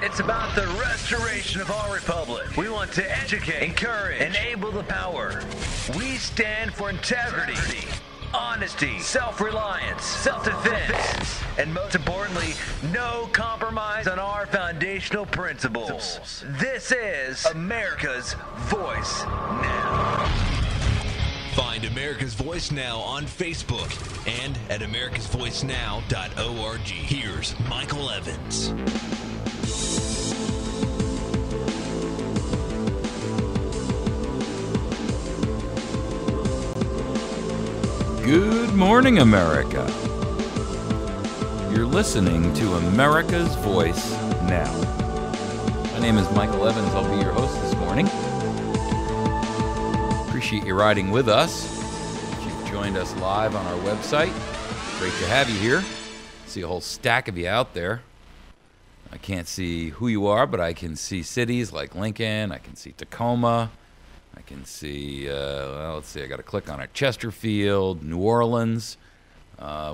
It's about the restoration of our republic. We want to educate, encourage, enable the power. We stand for integrity, honesty, self-reliance, self-defense, and most importantly, no compromise on our foundational principles. This is America's Voice Now. Find America's Voice Now on Facebook and at americasvoicenow.org. Here's Michael Evans. Good morning, America. You're listening to America's Voice Now. My name is Michael Evans. I'll be your host this morning. Appreciate you riding with us. You've joined us live on our website. Great to have you here. See a whole stack of you out there. I can't see who you are, but I can see cities like Lincoln. I can see Tacoma. I can see, let's see, I got to click on it. Chesterfield, New Orleans.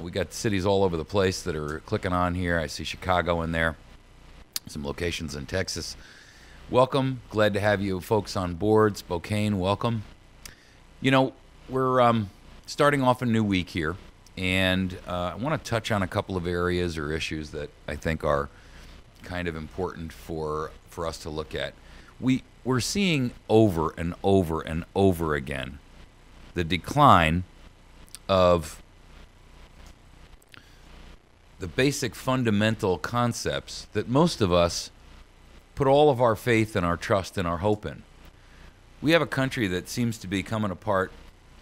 We got cities all over the place that are clicking on here. I see Chicago in there. Some locations in Texas. Welcome. Glad to have you folks on board. Spokane, welcome. You know, we're starting off a new week here, and I want to touch on a couple of areas or issues that I think are kind of important for us to look at. We're seeing over and over and over again the decline of the basic fundamental concepts that most of us put all of our faith and our trust and our hope in. We have a country that seems to be coming apart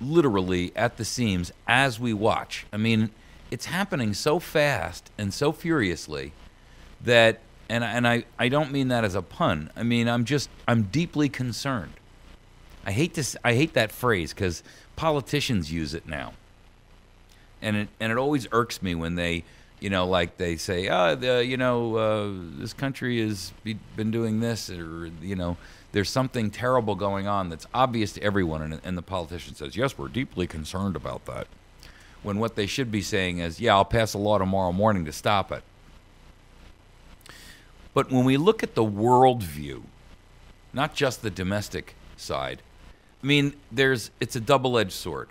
literally at the seams as we watch. I mean, it's happening so fast and so furiously that, and I don't mean that as a pun. I mean, I'm deeply concerned. I hate that phrase because politicians use it now. And it always irks me when they, like they say, this country has been doing this, or, there's something terrible going on that's obvious to everyone, and the politician says, yes, we're deeply concerned about that. When what they should be saying is, yeah, I'll pass a law tomorrow morning to stop it. But when we look at the world view, not just the domestic side, I mean, it's a double-edged sword.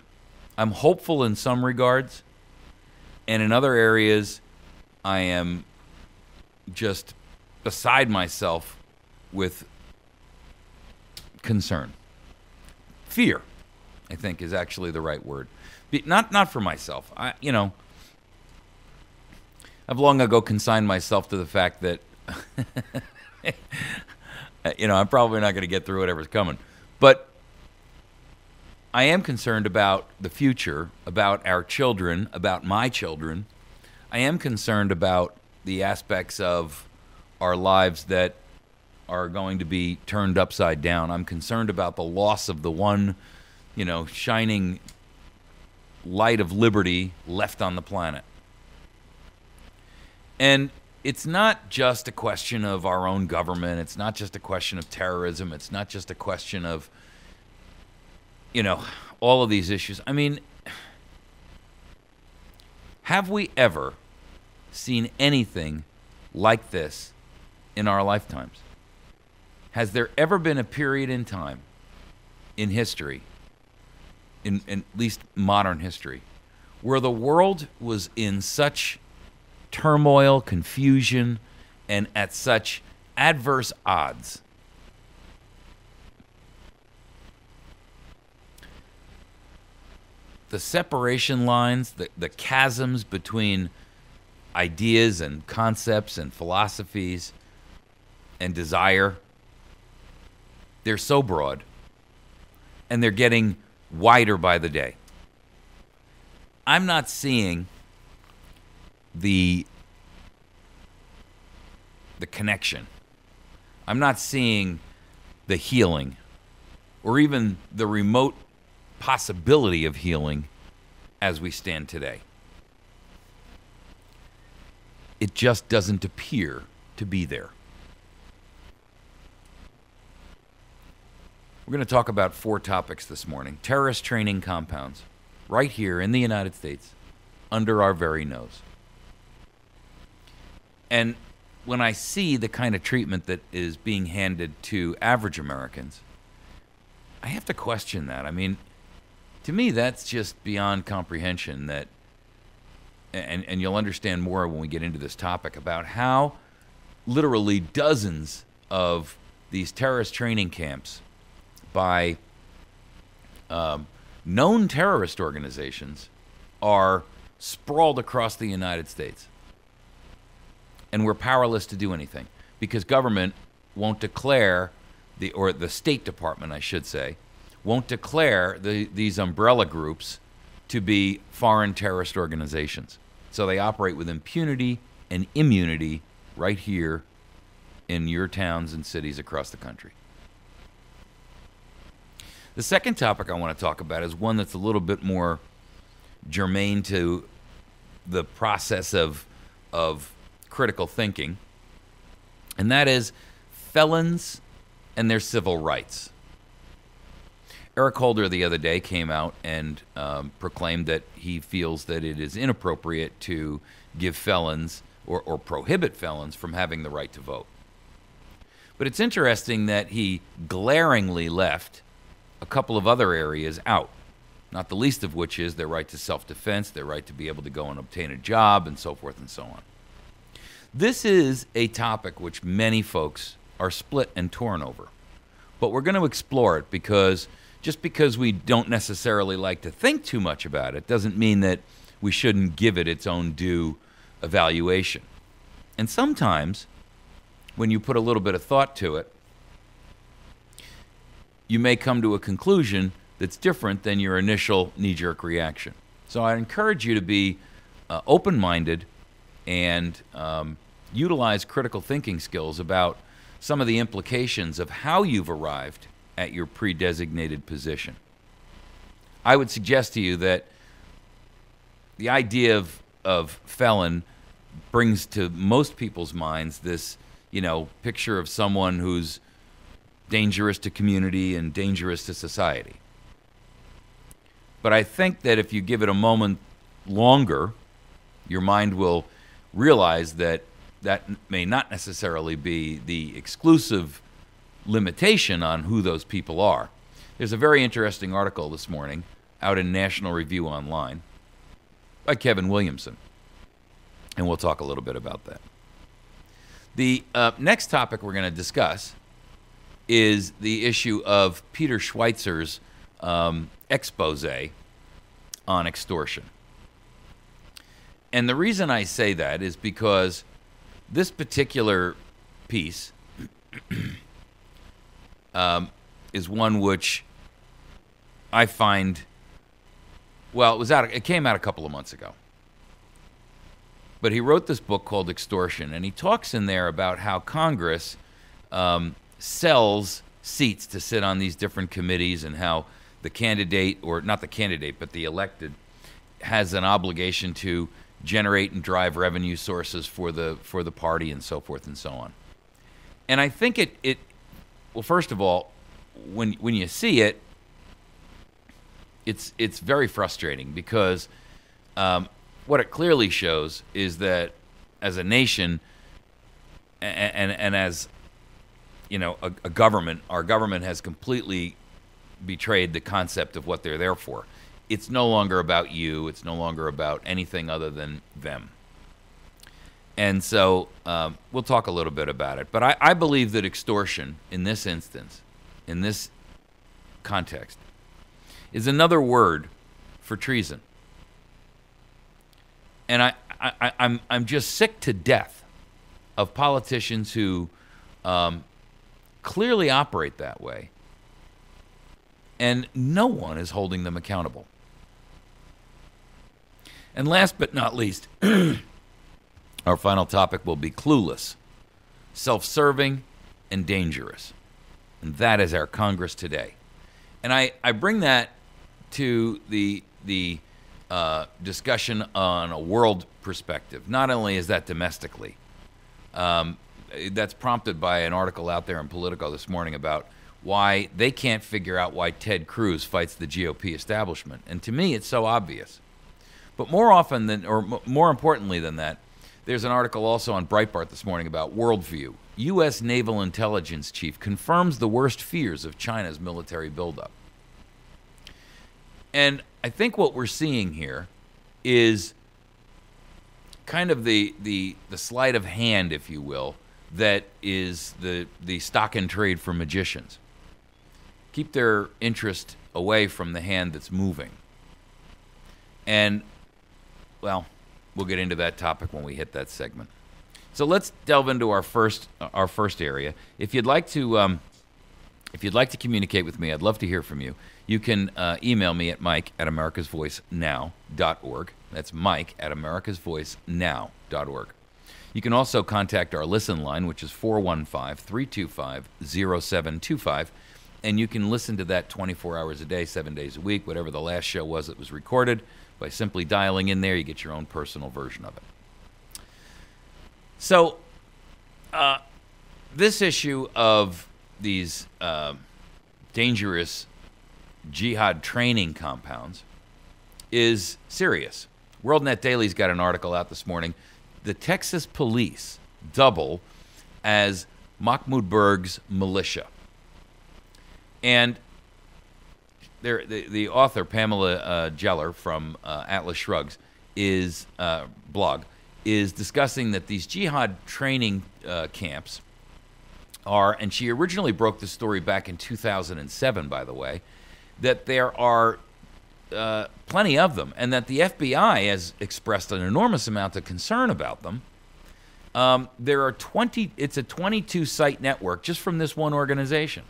I'm hopeful in some regards, and in other areas, I am just beside myself with concern. Fear, I think, is actually the right word. Not for myself. I've long ago consigned myself to the fact that I'm probably not going to get through whatever's coming. But I am concerned about the future, about our children, about my children. I am concerned about the aspects of our lives that are going to be turned upside down. I'm concerned about the loss of the one, shining light of liberty left on the planet. And it's not just a question of our own government. It's not just a question of terrorism. It's not just a question of, all of these issues. I mean, have we ever seen anything like this in our lifetimes? Has there ever been a period in time in history, in at least modern history, where the world was in such turmoil, confusion, and at such adverse odds? The separation lines, the chasms between ideas and concepts and philosophies and desire, they're so broad, and they're getting wider by the day. I'm not seeing the connection. I'm not seeing the healing, or even the remote possibility of healing as we stand today. It just doesn't appear to be there. We're going to talk about 4 topics this morning. Terrorist training compounds, right here in the United States, under our very nose. And when I see the kind of treatment that is being handed to average Americans, I have to question that. I mean, to me, that's just beyond comprehension. That, and you'll understand more when we get into this topic about how literally dozens of these terrorist training camps by known terrorist organizations are sprawled across the United States. And we're powerless to do anything because government won't declare, or the State Department, I should say, won't declare these umbrella groups to be foreign terrorist organizations. So they operate with impunity and immunity right here in your towns and cities across the country. The second topic I want to talk about is one that's a little bit more germane to the process of critical thinking, and that is felons and their civil rights. Eric Holder the other day came out and proclaimed that he feels that it is inappropriate to give felons or prohibit felons from having the right to vote. But it's interesting that he glaringly left a couple of other areas out, not the least of which is their right to self-defense, their right to be able to go and obtain a job, and so forth and so on. This is a topic which many folks are split and torn over. But we're going to explore it because just because we don't necessarily like to think too much about it doesn't mean that we shouldn't give it its own due evaluation. And sometimes, when you put a little bit of thought to it, you may come to a conclusion that's different than your initial knee-jerk reaction. So I encourage you to be open-minded and utilize critical thinking skills about some of the implications of how you've arrived at your pre-designated position. I would suggest to you that the idea of felon brings to most people's minds this, picture of someone who's dangerous to community and dangerous to society. But I think that if you give it a moment longer, your mind will realize that that may not necessarily be the exclusive limitation on who those people are. There's a very interesting article this morning out in National Review Online by Kevin Williamson, and we'll talk a little bit about that. The next topic we're going to discuss is the issue of Peter Schweizer's expose on extortion. And the reason I say that is because this particular piece is one which I find, well, it came out a couple of months ago. But he wrote this book called Extortion, and he talks in there about how Congress sells seats to sit on these different committees and how the candidate, or not the candidate, but the elected, has an obligation to generate and drive revenue sources for the party and so forth and so on. And I think it well, first of all, when you see it, it's very frustrating because what it clearly shows is that as a nation and as a government, our government has completely betrayed the concept of what they're there for. It's no longer about you. It's no longer about anything other than them. And so we'll talk a little bit about it. But I believe that extortion in this instance, in this context, is another word for treason. And I'm just sick to death of politicians who clearly operate that way, and no one is holding them accountable. And last but not least, our final topic will be clueless, self-serving, and dangerous. And that is our Congress today. And I bring that to the discussion on a world perspective. Not only is that domestically, that's prompted by an article out there in Politico this morning about why they can't figure out why Ted Cruz fights the GOP establishment. And to me, it's so obvious. But more often than, or more importantly than that, There's an article also on Breitbart this morning about Worldview. U.S. Naval Intelligence Chief confirms the worst fears of China's military buildup. And I think what we're seeing here is kind of the sleight of hand, if you will, that is the stock and trade for magicians. Keep their interest away from the hand that's moving. And, well, we'll get into that topic when we hit that segment. So let's delve into our first area. If you'd like to communicate with me, I'd love to hear from you. You can email me at mike@americasvoicenow.org. That's mike@americasvoicenow.org. You can also contact our listen line, which is 415-325-0725, and you can listen to that 24 hours a day, 7 days a week, whatever the last show was that was recorded. By simply dialing in there, you get your own personal version of it. So, this issue of these dangerous jihad training compounds is serious. WorldNet Daily's got an article out this morning. The Texas police double as Mahmoud Berg's militia. And the author, Pamela Geller from Atlas Shrugg's blog, is discussing that these jihad training camps are, and she originally broke the story back in 2007, by the way, that there are plenty of them, and that the FBI has expressed an enormous amount of concern about them. There are it's a 22-site network just from this one organization.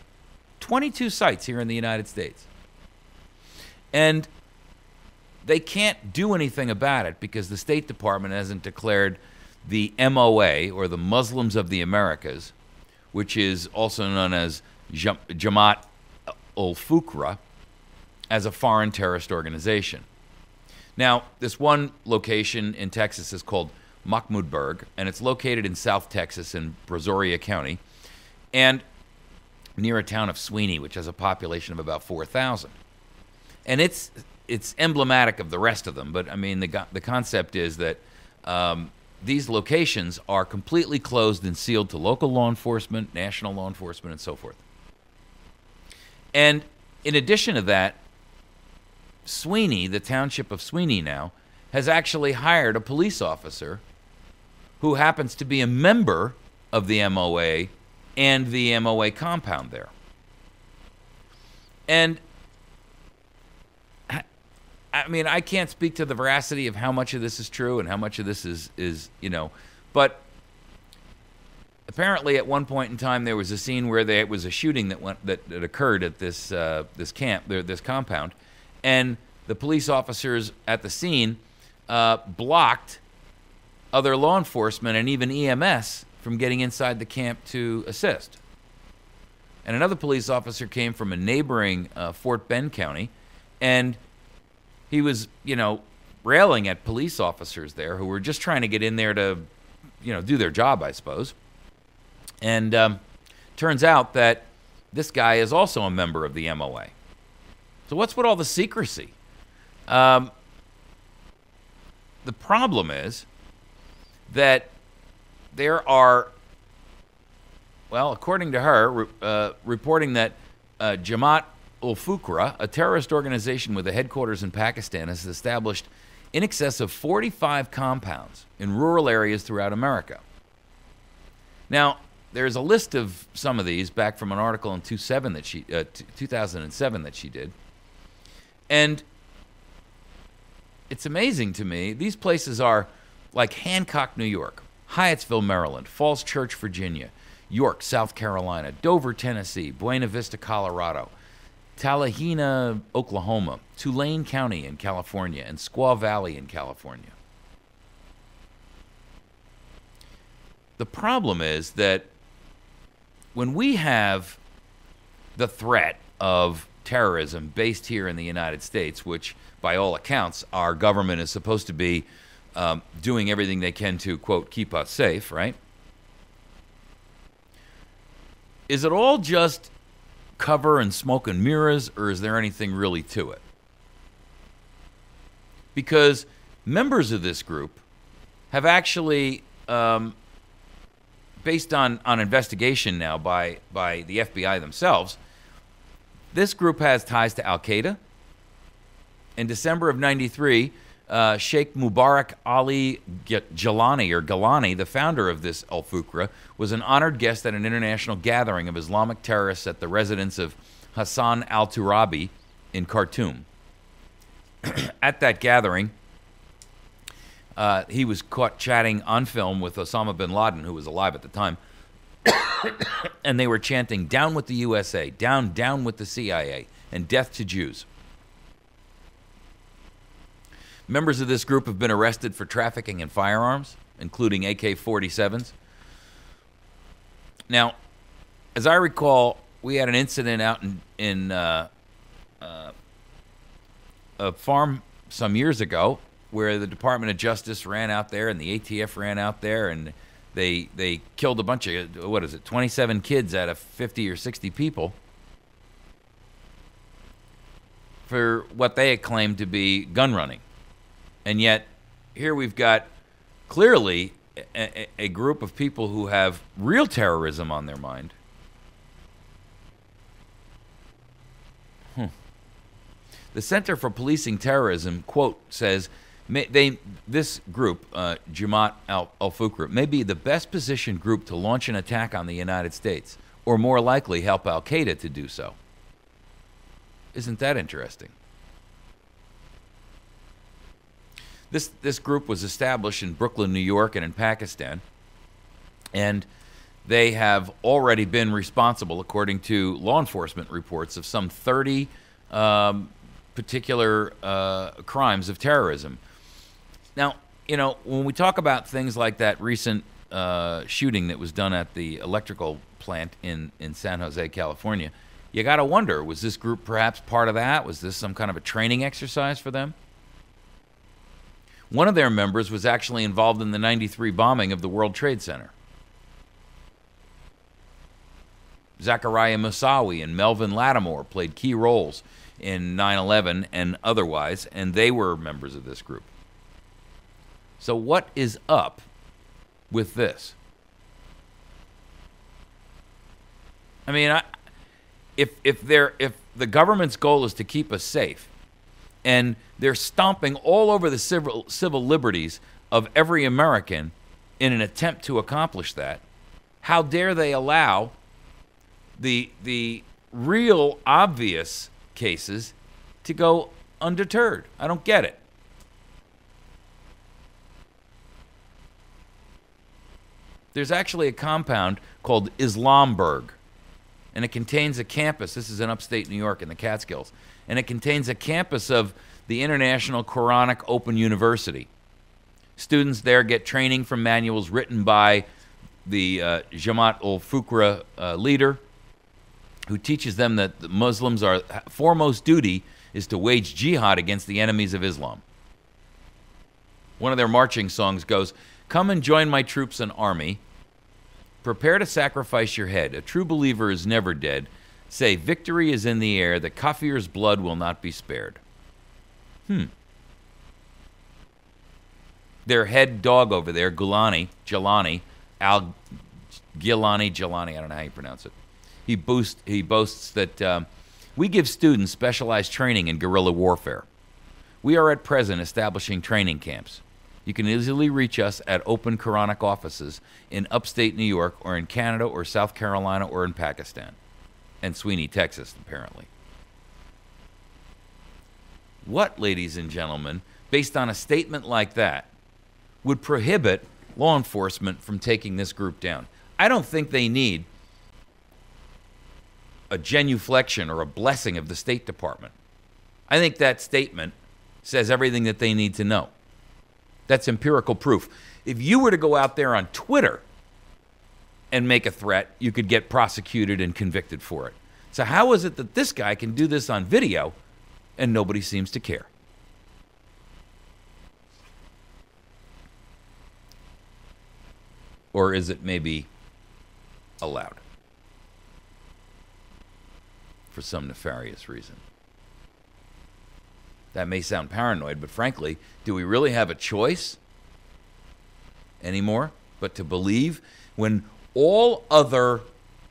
22 sites here in the United States. And they can't do anything about it because the State Department hasn't declared the MOA, or the Muslims of the Americas, which is also known as Jamaat ul-Fuqra, as a foreign terrorist organization. Now, this one location in Texas is called Mahmoud Berg, and it's located in South Texas in Brazoria County, and near a town of Sweeney, which has a population of about 4,000. And it's emblematic of the rest of them, but I mean, the concept is that these locations are completely closed and sealed to local law enforcement, national law enforcement, and so forth. And in addition to that, Sweeney, the township of Sweeney now, has actually hired a police officer who happens to be a member of the MOA and the MOA compound there. And I mean, I can't speak to the veracity of how much of this is true and how much of this is but apparently at one point in time there was a scene where there was a shooting that occurred at this this compound, and the police officers at the scene blocked other law enforcement and even EMS from getting inside the camp to assist. And another police officer came from a neighboring Fort Bend County, and he was, railing at police officers there who were just trying to get in there to, do their job, I suppose. And turns out that this guy is also a member of the MOA. So what's with all the secrecy? The problem is that there are, well, according to her, reporting that Jamaat ul-Fuqra, a terrorist organization with a headquarters in Pakistan, has established in excess of 45 compounds in rural areas throughout America. Now, there's a list of some of these back from an article in 2007 that she did. And it's amazing to me. These places are like Hancock, New York, Hyattsville, Maryland, Falls Church, Virginia, York, South Carolina, Dover, Tennessee, Buena Vista, Colorado, Tallahassee, Oklahoma, Tulane County in California, and Squaw Valley in California. The problem is that when we have the threat of terrorism based here in the United States, which by all accounts our government is supposed to be doing everything they can to, quote, keep us safe, right? Is it all just cover and smoke and mirrors, or is there anything really to it? Because members of this group have actually based on investigation now by the FBI themselves, this group has ties to al-Qaeda. In December of '93, Sheikh Mubarak Ali Gilani, the founder of this al-Fuqra, was an honored guest at an international gathering of Islamic terrorists at the residence of Hassan al-Turabi in Khartoum. At that gathering, he was caught chatting on film with Osama bin Laden, who was alive at the time, and they were chanting, "Down with the USA, down, down with the CIA, and death to Jews." Members of this group have been arrested for trafficking in firearms, including AK-47s. Now, as I recall, we had an incident out in a farm some years ago where the Department of Justice ran out there and the ATF ran out there, and they killed a bunch of, 27 kids out of 50 or 60 people for what they had claimed to be gun running. And yet, here we've got clearly a group of people who have real terrorism on their mind. The Center for Policing Terrorism, quote, says, this group, Jamaat al-Fuqra, may be the best positioned group to launch an attack on the United States, or more likely help al-Qaeda to do so. Isn't that interesting? This group was established in Brooklyn, New York, and in Pakistan, and they have already been responsible, according to law enforcement reports, of some 30 particular crimes of terrorism. Now, when we talk about things like that recent shooting that was done at the electrical plant in San Jose, California, you got to wonder, was this group perhaps part of that? Was this some kind of a training exercise for them? One of their members was actually involved in the '93 bombing of the World Trade Center. Zachariah Moussaoui and Melvin Lattimore played key roles in 9/11 and otherwise, and they were members of this group. So what is up with this? I mean, if the government's goal is to keep us safe, and they're stomping all over the civil liberties of every American in an attempt to accomplish that, how dare they allow the real obvious cases to go undeterred? I don't get it. There's actually a compound called Islamburg, and it contains a campus. This is in upstate New York in the Catskills. And it contains a campus of the International Quranic Open University. Students there get training from manuals written by the Jamaat al-Fuqra leader, who teaches them that the Muslims' foremost duty is to wage jihad against the enemies of Islam. One of their marching songs goes, "Come and join my troops and army. Prepare to sacrifice your head. A true believer is never dead. Say, victory is in the air. The kafir's blood will not be spared." Their head dog over there, Gilani, I don't know how you pronounce it. He boasts that we give students specialized training in guerrilla warfare. We are at present establishing training camps. You can easily reach us at open Quranic offices in upstate New York or in Canada or South Carolina or in Pakistan. And Sweeney, Texas, apparently. What, ladies and gentlemen, based on a statement like that, would prohibit law enforcement from taking this group down? I don't think they need a genuflection or a blessing of the State Department. I think that statement says everything that they need to know. That's empirical proof. If you were to go out there on Twitter and make a threat, you could get prosecuted and convicted for it. So how is it that this guy can do this on video and nobody seems to care? Or is it maybe allowed for some nefarious reason? That may sound paranoid, but frankly, do we really have a choice anymore? but to believe when all other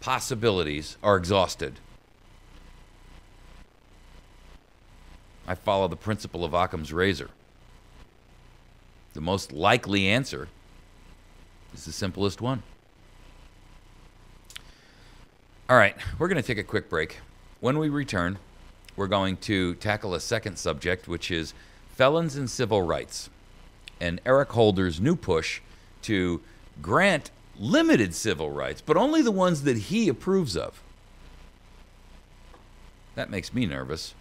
possibilities are exhausted. I follow the principle of Occam's razor. The most likely answer is the simplest one. All right, we're going to take a quick break. When we return, we're going to tackle a second subject, which is felons and civil rights, and Eric Holder's new push to grant limited civil rights, but only the ones that he approves of. That makes me nervous.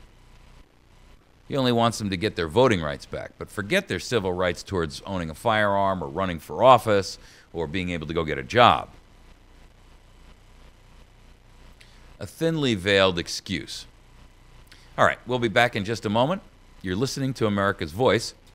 He only wants them to get their voting rights back, but forget their civil rights towards owning a firearm or running for office or being able to go get a job. A thinly veiled excuse. All right, we'll be back in just a moment. You're listening to America's Voice.